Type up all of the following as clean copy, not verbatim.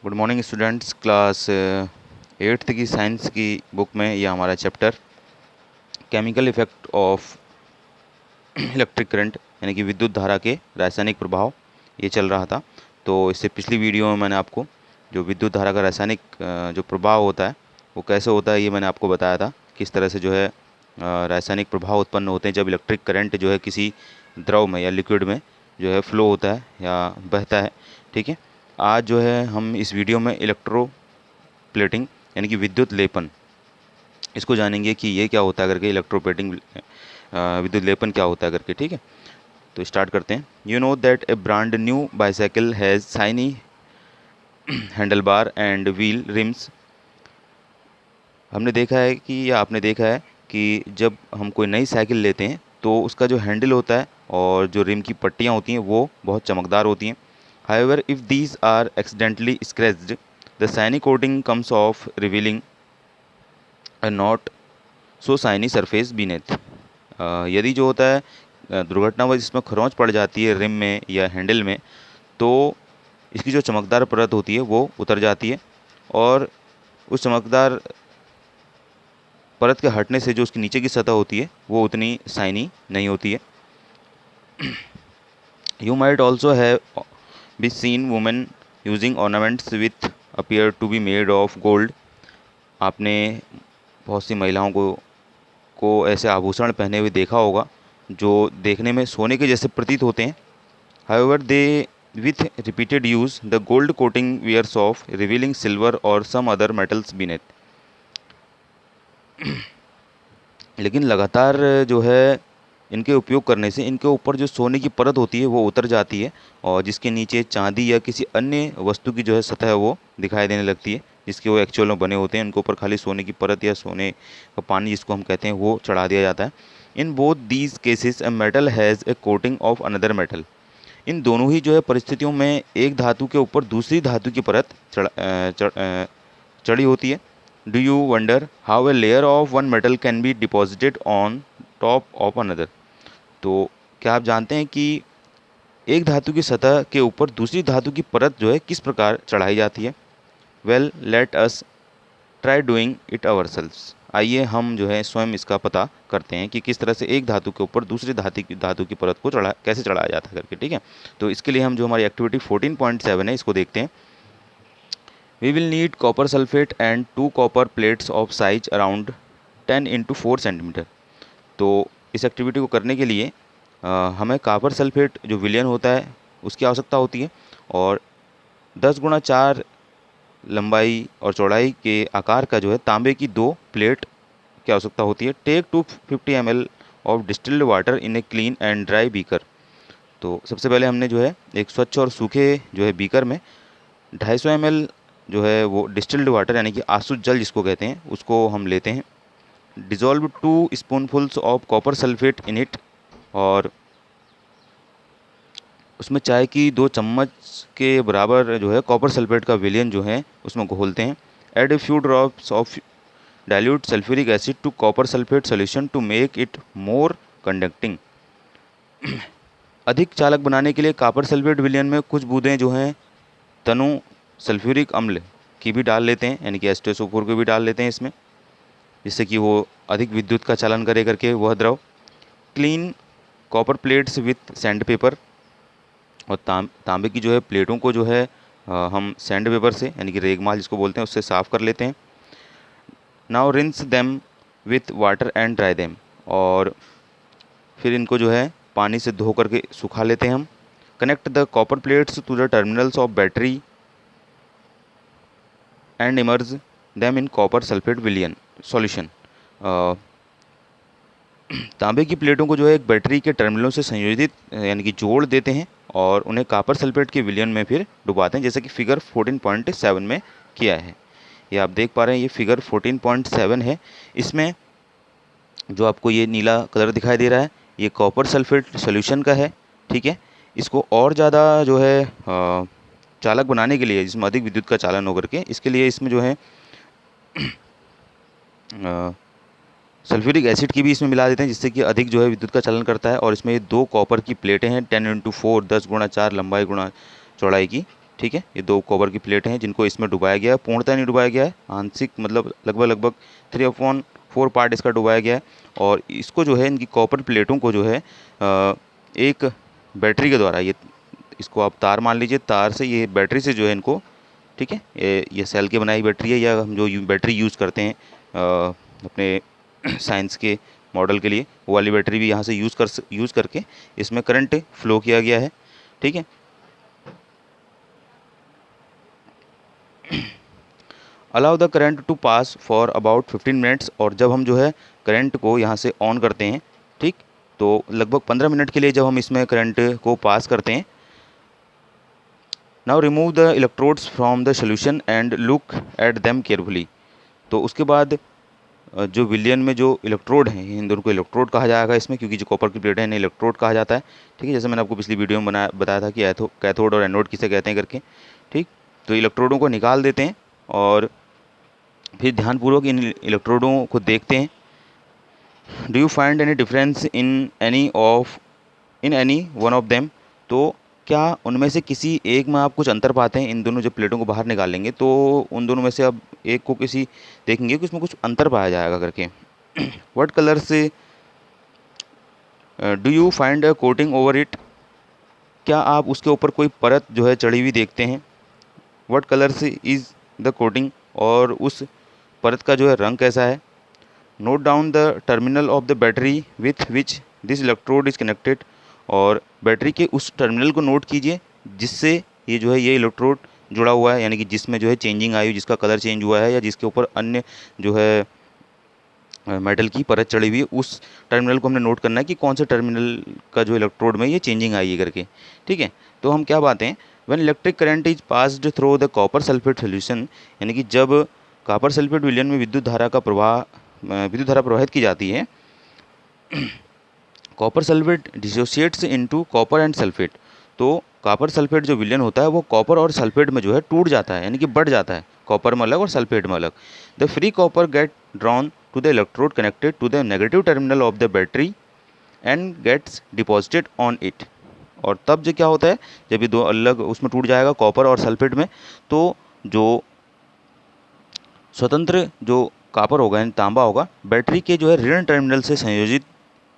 Good morning students. Class eighth की science की book में यह हमारा chapter chemical effect of electric current यानी कि विद्युत धारा के रासायनिक प्रभाव ये चल रहा था। तो इससे पिछली वीडियो में मैंने आपको जो विद्युत धारा का रासायनिक जो प्रभाव होता है वो कैसे होता है ये मैंने आपको बताया था। किस तरह से जो है रासायनिक प्रभाव उत्पन्न होते हैं जब इलेक्ट्रिक करंट जो है किसी द्रव में या लिक्विड में जो है फ्लो होता है या बहता है। ठीक है, आज जो है हम इस वीडियो में इलेक्ट्रो प्लेटिंग यानी कि विद्युत लेपन इसको जानेंगे कि ये क्या होता है करके, इलेक्ट्रोप्लेटिंग विद्युत लेपन क्या होता है करके। ठीक है, तो स्टार्ट करते हैं। You know that A brand new bicycle has shiny handle bar and wheel RIMS. हमने देखा है कि या आपने देखा है कि जब हम कोई नई साइकिल लेते हैं तो उसका जो हैंडल होता है और जो रिम की पट्टियाँ होती हैं वो बहुत चमकदार होती हैं। However, if these are accidentally scratched, the shiny coating comes off, revealing a not so shiny surface beneath. यदि जो होता है दुर्घटनावश इसमें खरोंच पड़ जाती है रिम में या हैंडल में, तो इसकी जो चमकदार परत होती है वो उतर जाती है और उस चमकदार परत के हटने से जो उसकी नीचे की सतह होती है वो उतनी शाइनी नहीं होती है। You might also have be seen women using ornaments with appear to be made of gold. आपने बहुत सी महिलाओं को ऐसे आभूषण पहने हुए देखा होगा जो देखने में सोने के जैसे प्रतीत होते हैं। However, they with repeated use the gold coating wears off, revealing silver or some other metals beneath. लेकिन लगातार जो है इनके उपयोग करने से इनके ऊपर जो सोने की परत होती है वो उतर जाती है और जिसके नीचे चांदी या किसी अन्य वस्तु की जो है सतह है वो दिखाई देने लगती है, जिसके वो एक्चुअल में बने होते हैं। उनके ऊपर खाली सोने की परत या सोने का पानी जिसको हम कहते हैं वो चढ़ा दिया जाता है। In both these cases a metal has a coating of another metal. इन दोनों ही जो है परिस्थितियों में एक धातु के ऊपर दूसरी धातु की परत चढ़ी होती है। Do you wonder how a layer of one metal can be deposited on top of another. तो क्या आप जानते हैं कि एक धातु की सतह के ऊपर दूसरी धातु की परत जो है किस प्रकार चढ़ाई जाती है। Well let us try doing it ourselves. आइए हम जो है स्वयं इसका पता करते हैं कि किस तरह से एक धातु के ऊपर दूसरी धातु की परत को कैसे चढ़ाया जाता है करके। ठीक है, तो इसके लिए हम जो हमारी एक्टिविटी 14.7 है इसको देखते हैं। We will need copper sulphate and 2 copper plates of size around 10 × 4 centimetre. तो इस एक्टिविटी को करने के लिए हमें कॉपर सल्फेट जो विलयन होता है उसकी आवश्यकता होती है और 10 × 4 लंबाई और चौड़ाई के आकार का जो है तांबे की 2 प्लेट की आवश्यकता होती है। Take 250 ml of distilled water in a clean and dry beaker. तो सबसे पहले हमने जो है एक स्वच्छ और सूखे जो है बीकर में 250 ml जो है वो डिस्टिल्ड वाटर यानी कि आसुत जल जिसको कहते हैं उसको हम लेते हैं। Dissolve 2 spoonfuls of copper sulphate in it, और उसमें चाय की 2 चम्मच के बराबर जो है कॉपर सल्फेट का विलयन जो है उसमें घोलते हैं। Add a few drops of dilute sulphuric acid to copper sulphate solution to make it more conducting. अधिक चालक बनाने के लिए कॉपर सल्फेट विलयन में कुछ बूंदें जो हैं तनु सल्फ्यूरिक अम्ल की भी डाल लेते हैं, यानी कि H2SO4 को भी डाल लेते हैं इसमें, जिससे कि वो अधिक विद्युत का चालन करे करके वह द्रव। Clean copper plates with sand paper, और तांबे की जो है प्लेटों को जो है हम सैंड पेपर से यानी कि रेगमाल जिसको बोलते हैं उससे साफ़ कर लेते हैं। Now rinse them with water and dry them, और फिर इनको जो है पानी से धो करके सुखा लेते हैं हम। Connect the copper plates to the terminals of battery and immerse them in copper sulphate विलियन सॉल्यूशन। तांबे की प्लेटों को जो है एक बैटरी के टर्मिनलों से संयोजित यानी कि जोड़ देते हैं और उन्हें कॉपर सल्फेट के विलयन में फिर डुबाते हैं, जैसे कि फिगर 14.7 में किया है। ये आप देख पा रहे हैं, ये फिगर 14.7 है। इसमें जो आपको ये नीला कलर दिखाई दे रहा है ये कॉपर सल्फेट सोल्यूशन का है। ठीक है, इसको और ज़्यादा जो है चालक बनाने के लिए, जिसमें अधिक विद्युत का चालन होकर के, इसके लिए इसमें जो है सल्फ्यूरिक एसिड की भी इसमें मिला देते हैं, जिससे कि अधिक जो है विद्युत का चालन करता है। और इसमें ये 2 कॉपर की प्लेटें हैं 10 × 4 10 × 4 लंबाई गुणा चौड़ाई की, ठीक है, ये 2 कॉपर की प्लेटें हैं जिनको इसमें डुबाया गया है, पूर्णतः नहीं डुबाया गया है, आंशिक मतलब लगभग 3/4 पार्ट इसका डुबाया गया है। और इसको जो है, इनकी कॉपर प्लेटों को जो है एक बैटरी के द्वारा, ये इसको आप तार मान लीजिए, तार से ये बैटरी से जो है इनको, ठीक है, ये सेल की बनाई बैटरी है, या हम जो बैटरी यूज़ करते हैं अपने साइंस के मॉडल के लिए, वो वाली बैटरी भी यहाँ से यूज़ करके इसमें करंट फ्लो किया गया है। ठीक है, allow the current to pass for about 15 minutes, और जब हम जो है करंट को यहाँ से ऑन करते हैं, ठीक, तो लगभग 15 मिनट के लिए जब हम इसमें करंट को पास करते हैं, now remove the electrodes from the solution and look at them carefully. तो उसके बाद जो विलियन में जो इलेक्ट्रोड हैं, इन दोनों को इलेक्ट्रोड कहा जाएगा इसमें, क्योंकि जो कॉपर की प्लेट है इन्हें इलेक्ट्रोड कहा जाता है। ठीक है, जैसे मैंने आपको पिछली वीडियो में बताया था कि कैथोड और एनोड किसे कहते हैं करके। ठीक, तो इलेक्ट्रोडों को निकाल देते हैं और फिर ध्यानपूर्वक इन इलेक्ट्रोडों को देखते हैं। Do you find any difference in any one of them? तो क्या उनमें से किसी एक में आप कुछ अंतर पाते हैं? इन दोनों जब प्लेटों को बाहर निकालेंगे तो उन दोनों में से आप एक को किसी देखेंगे कि उसमें कुछ अंतर पाया जाएगा करके। व्हाट कलर से do you find a coating over it? क्या आप उसके ऊपर कोई परत जो है चढ़ी हुई देखते हैं? व्हाट कलर से इज़ द कोटिंग? और उस परत का जो है रंग कैसा है? Note down the terminal of the battery with which this electrode is connected. और बैटरी के उस टर्मिनल को नोट कीजिए जिससे ये जो है ये इलेक्ट्रोड जुड़ा हुआ है, यानी कि जिसमें जो है चेंजिंग आई, जिसका कलर चेंज हुआ है, या जिसके ऊपर अन्य जो है मेटल की परत चढ़ी हुई है, उस टर्मिनल को हमने नोट करना है कि कौन से टर्मिनल का जो इलेक्ट्रोड में ये चेंजिंग आई है करके। ठीक है, तो हम क्या बात हैं, when electric current is passed through the copper sulphate solution, यानी कि जब कॉपर सल्फेट विलयन में विद्युत धारा प्रवाहित की जाती है, copper sulphate dissociates into copper and sulphate. तो कॉपर सल्फेट जो विलयन होता है वो कॉपर और सल्फेट में जो है टूट जाता है, यानी कि बढ़ जाता है, कॉपर में अलग और सल्फेट में अलग। The free copper get drawn to the electrode connected to the negative terminal of the battery and gets deposited on it. और तब जो क्या होता है, जब ये दो अलग उसमें टूट जाएगा कॉपर और सल्फेट में, तो जो स्वतंत्र जो कॉपर होगा यानी तांबा होगा, बैटरी के जो है ऋण टर्मिनल से संयोजित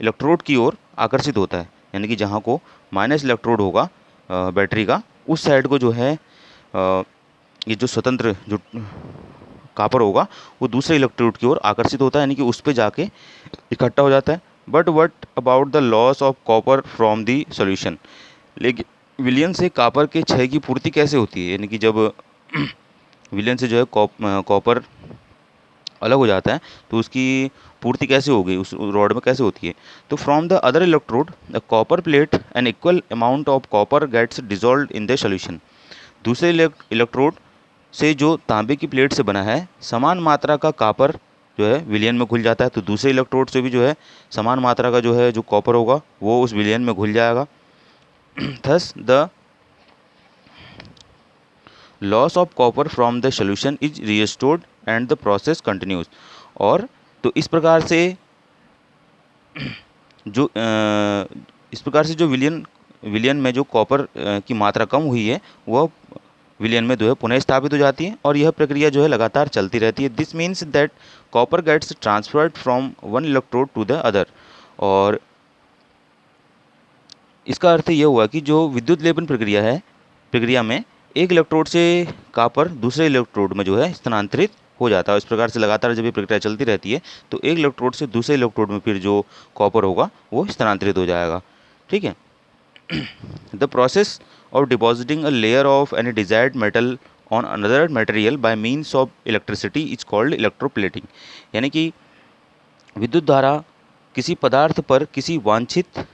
इलेक्ट्रोड की ओर आकर्षित होता है, यानी कि जहाँ को माइनस इलेक्ट्रोड होगा बैटरी का, उस साइड को जो है ये जो स्वतंत्र जो कॉपर होगा वो दूसरे इलेक्ट्रोड की ओर आकर्षित होता है, यानी कि उस पर जाके इकट्ठा हो जाता है। But what about the loss of copper from the solution? लेकिन विलयन से कॉपर के क्षय की पूर्ति कैसे होती है, यानी कि जब विलयन से जो है कॉपर अलग हो जाता है तो उसकी पूर्ति कैसे होगी, उस रॉड में कैसे होती है? तो from the other electrode the copper plate an equal amount of copper gets dissolve in the solution. दूसरे इलेक्ट्रोड से जो तांबे की प्लेट से बना है, समान मात्रा का कॉपर जो है विलयन में घुल जाता है, तो दूसरे इलेक्ट्रोड से भी जो है समान मात्रा का जो है जो कॉपर होगा वो उस विलयन में घुल जाएगा। Thus the loss of copper from the solution is restored and the process continues. और तो इस प्रकार से जो विलयन में जो कॉपर की मात्रा कम हुई है वह विलयन में जो है पुनः स्थापित हो जाती है, और यह प्रक्रिया जो है लगातार चलती रहती है। This means that copper gets transferred from one electrode to the other. और इसका अर्थ यह हुआ कि जो विद्युत लेपन प्रक्रिया में एक इलेक्ट्रोड से कॉपर दूसरे इलेक्ट्रोड में जो है स्थानांतरित हो जाता है। इस प्रकार से लगातार जब ये प्रक्रिया चलती रहती है तो एक इलेक्ट्रोड से दूसरे इलेक्ट्रोड में फिर जो कॉपर होगा वो स्थानांतरित हो जाएगा। ठीक है, the process of depositing a layer of any desired metal on another material by means of electricity is called electroplating. यानी कि विद्युत धारा किसी पदार्थ पर किसी वांछित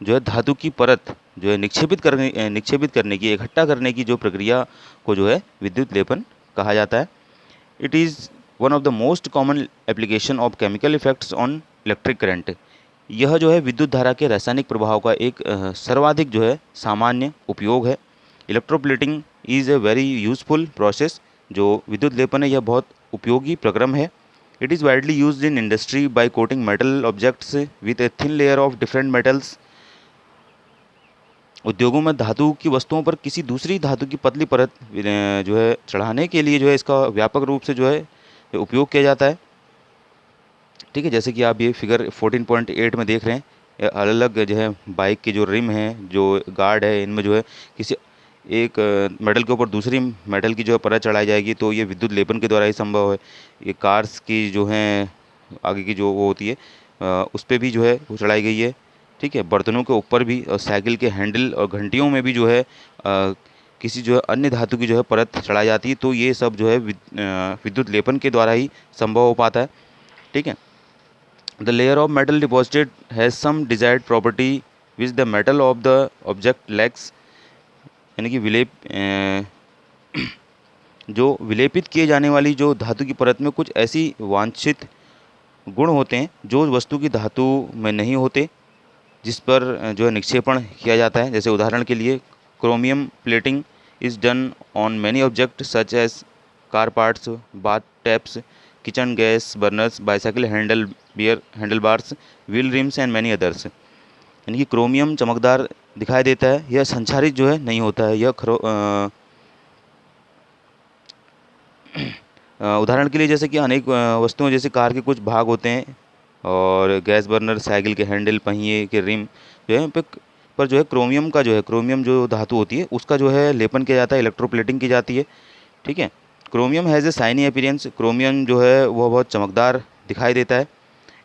जो है धातु की परत जो है निक्षेपित करने की, इकट्ठा करने की जो प्रक्रिया को जो है विद्युत लेपन कहा जाता है। It is one of the most common application of chemical effects on electric current. यह जो है विद्युत धारा के रासायनिक प्रभाव का एक सर्वाधिक जो है सामान्य उपयोग है। Electroplating is a very useful process. जो विद्युत लेपन है यह बहुत उपयोगी प्रक्रम है। It is widely used in industry by coating metal objects with a thin layer of different metals उद्योगों में धातु की वस्तुओं पर किसी दूसरी धातु की पतली परत जो है चढ़ाने के लिए जो है इसका व्यापक रूप से जो है उपयोग किया जाता है। ठीक है, जैसे कि आप ये फिगर 14.8 में देख रहे हैं, अलग अलग जो है बाइक की जो रिम है, जो गार्ड है, इनमें जो है किसी एक मेटल के ऊपर दूसरी मेटल की जो है परत चढ़ाई जाएगी, तो ये विद्युत लेपन के द्वारा ही संभव है। ये कार्स की जो है आगे की जो वो होती है उस पर भी जो है वो चढ़ाई गई है। ठीक है, बर्तनों के ऊपर भी, और साइकिल के हैंडल और घंटियों में भी जो है किसी जो है अन्य धातु की जो है परत चढ़ाई जाती है, तो ये सब जो है विद्युत लेपन के द्वारा ही संभव हो पाता है। ठीक है, the layer of metal deposited has some desired property which the metal of the object lacks, यानी कि जो विलेपित किए जाने वाली जो धातु की परत में कुछ ऐसी वांछित गुण होते हैं जो वस्तु की धातु में नहीं होते, जिस पर जो है निक्षेपण किया जाता है। जैसे उदाहरण के लिए chromium plating is done on many object such as car parts, bath taps, kitchen gas burners, bicycle handle bars, wheel rims and many others. यानी कि क्रोमियम चमकदार दिखाई देता है, यह संचारित जो है नहीं होता है। उदाहरण के लिए जैसे कि अनेक वस्तुओं जैसे कार के कुछ भाग होते हैं, और गैस बर्नर, साइकिल के हैंडल, पहिए के रिम जो है पर जो है क्रोमियम का जो है, क्रोमियम जो धातु होती है उसका जो है लेपन किया जाता है, इलेक्ट्रोप्लेटिंग की जाती है। ठीक है, chromium has a shiny appearance, chromium जो है वो बहुत चमकदार दिखाई देता है।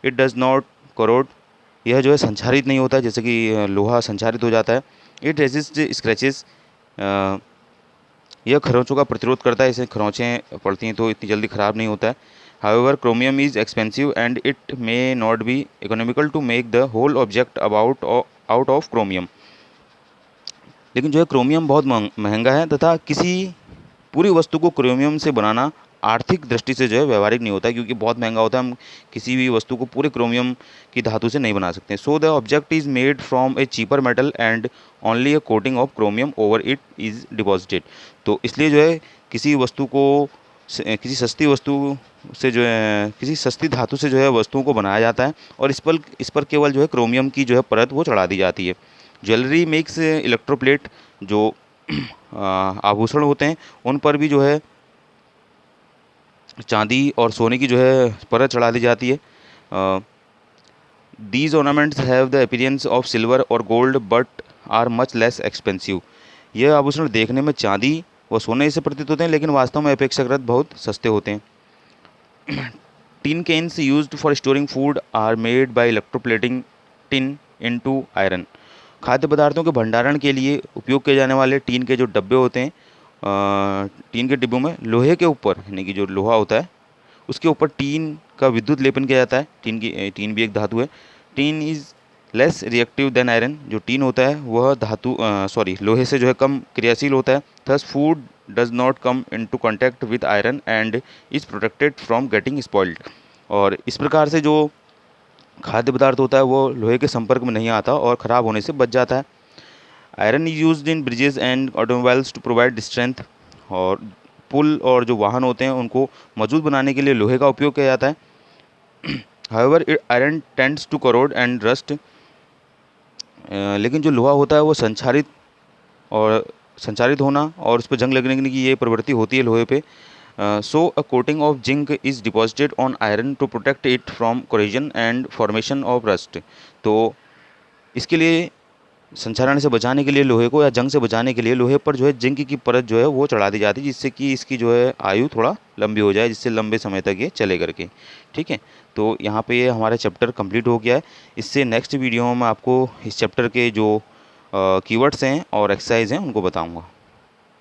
इट डज़ नॉट करोड, यह जो है संचारित नहीं होता, जैसे कि लोहा संचारित हो जाता है। इट रेजिस्ट स्क्रैचेस, यह खरोंचों का प्रतिरोध करता है, इसे खरोंचें पड़ती हैं तो इतनी जल्दी ख़राब नहीं होता है। However chromium is expensive and it may not be economical to make the whole object out of chromium, लेकिन जो है क्रोमियम बहुत महंगा है तथा किसी पूरी वस्तु को क्रोमियम से बनाना आर्थिक दृष्टि से जो है व्यवहारिक नहीं होता है, क्योंकि बहुत महंगा होता है। हम किसी भी वस्तु को पूरे क्रोमियम की धातु से नहीं बना सकते। So the object is made from A cheaper metal and only A coating of chromium over it is deposited. तो इसलिए जो है किसी वस्तु को किसी सस्ती वस्तु से जो है, किसी सस्ती धातु से जो है वस्तुओं को बनाया जाता है, और इस पर केवल जो है क्रोमियम की जो है परत वो चढ़ा दी जाती है। ज्वेलरी मेक्स इलेक्ट्रोप्लेट, जो आभूषण होते हैं उन पर भी जो है चांदी और सोने की जो है परत चढ़ा दी जाती है। These ornaments have the appearance of silver और gold but are much less expensive, यह आभूषण देखने में चांदी व सोने से प्रतीत होते हैं, लेकिन वास्तव में अपेक्षाकृत बहुत सस्ते होते हैं। Tin cans used for storing food are made by electroplating tin into iron, खाद्य पदार्थों के भंडारण के लिए उपयोग किए जाने वाले टीन के जो डब्बे होते हैं, टीन के डिब्बों में लोहे के ऊपर, यानी कि जो लोहा होता है उसके ऊपर टीन का विद्युत लेपन किया जाता है। टीन भी एक धातु है। Tin is less reactive than iron, जो टीन होता है वह लोहे से जो है कम क्रियाशील होता है। Thus food does not come into contact with iron and is protected from getting spoiled, और इस प्रकार से जो खाद्य पदार्थ होता है वो लोहे के संपर्क में नहीं आता और ख़राब होने से बच जाता है। Iron is used in bridges and automobiles to provide strength, और पुल और जो वाहन होते हैं उनको मजबूत बनाने के लिए लोहे का उपयोग किया जाता है। However iron tends to corrode and rust, लेकिन जो लोहा होता है वो संचारित होना और उस पर जंग लगने की ये प्रवृत्ति होती है लोहे पे। So a coating of zinc is deposited on iron to protect it from corrosion and formation of rust, तो इसके लिए संचारण से बचाने के लिए लोहे को, या जंग से बचाने के लिए लोहे पर जो है जिंक की परत जो है वो चढ़ा दी जाती है, जिससे कि इसकी जो है आयु थोड़ा लंबी हो जाए, जिससे लंबे समय तक ये चले करके। ठीक है, तो यहाँ पे ये हमारा चैप्टर कंप्लीट हो गया है। इससे नेक्स्ट वीडियो में मैं आपको इस चैप्टर के जो कीवर्ड्स हैं और एक्सरसाइज हैं उनको बताऊँगा।